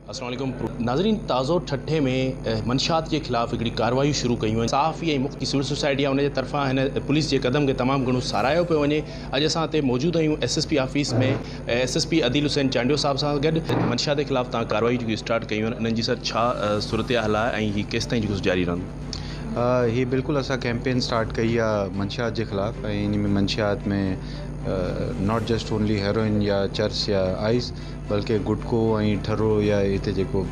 अस्सलाम वालेकुम नाज़रीन, ताज़ो ठठे में मंशात के ख़िलाफ़ हिकिड़ी कार्रवाई शुरू कयूं आहिनि। साफ़ी ऐं मुख़्तलिफ़ सिविल सोसाइटी आहे, उनजे तरफ़ां हिन पुलिस जे क़दम खे तमामु घणो साराहियो पियो वञे। अॼु असां हिते मौजूदु आहियूं SSP ऑफिस में SSP आदिल हुसैन चांडियो साहब सां गॾु। मंशात जे ख़िलाफ़ तव्हां कार्रवाई जेकी स्टार्ट कयूं आहिनि, इन्हनि जी सर छा सूरत हाल आहे ऐं हीअ केसि ताईं जेको जारी रहंदो? ये बिल्कुल असा कैंपेन स्टार्ट कई आहे मंशियात के ख़िलाफ़। इन में मंशियात में नॉट जस्ट ओनली हेरोइन या चर्च या आइस, बल्कि गुटको ऐं ठर्रो या इते जेको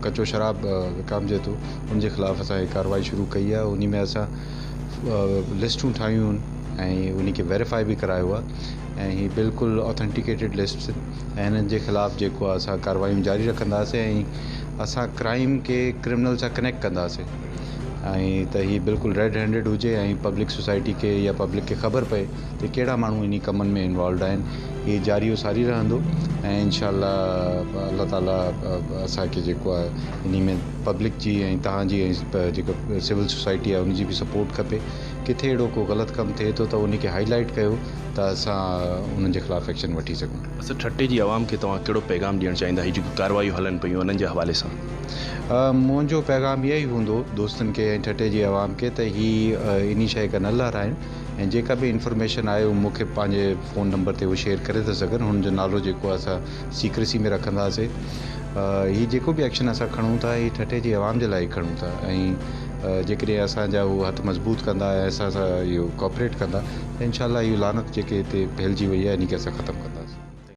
कचो शराब विकामजे थो, उनके ख़िलाफ़ असां कार्रवाई शुरू कई आहे। उन में असां लिस्टूं ठाहियूं ऐं उन के वेरीफाई भी करायो आहे ऐं हीअ बिल्कुलु ऑथेंटिकेटेड लिस्ट ऐं हिननि जे ख़िलाफ़ जेको आहे असां कार्रवाई जारी रखंदासीं ऐं असां क्राइम के क्रिमिनल सां कनेक्ट कंदासीं ऐं त हीअ बिल्कुलु रेड हैंडेड हुजे ऐं पब्लिक सोसाइटी के या पब्लिक के ख़बर पए त कहिड़ा माण्हू इन कमनि में इन्वॉल्व आहिनि। हीअ जारी सारी रहंदो ऐं इंशाअल्लाह अल्लाह ताला असांखे जेको आहे इन में पब्लिक जी ऐं तव्हांजी ऐं जेको सिविल सोसाइटी आहे उनजी बि सपोर्ट खपे। किथे अहिड़ो को ग़लति कमु थिए थो त उनखे हाईलाइट कयो त असां उन्हनि जे ख़िलाफ़ एक्शन वठी सघूं। असां ठटे जी आवाम खे तव्हां कहिड़ो पैगाम ॾियणु चाहींदा हीअ जेको कार्रवाई हलनि पियूं उन्हनि जे हवाले सां? मुंहिंजो पैगाम इहो ई हूंदो दोस्तनि खे ऐं ठटे जी आवाम खे त हीअ इन शइ खां न लाराइनि ऐं जेका बि इंफॉर्मेशन आहे उहो मूंखे पंहिंजे फ़ोन नंबर ते उहो शेयर करे था सघनि। हुनजो नालो जेको आहे असां सीक्रेसी में रखंदासीं। हीअ जेको बि एक्शन असां खणूं था हीअ ठटे जी आवाम जे लाइ खणूं था ऐं जेकॾहिं असांजा उहे हथ मज़बूत कंदा ऐं असां सां इहो कोऑपरेट कंदा त इंशाअल्लाह इहो लानत जेके हिते फैलिजी वई आहे इन खे असां ख़तमु कंदासीं।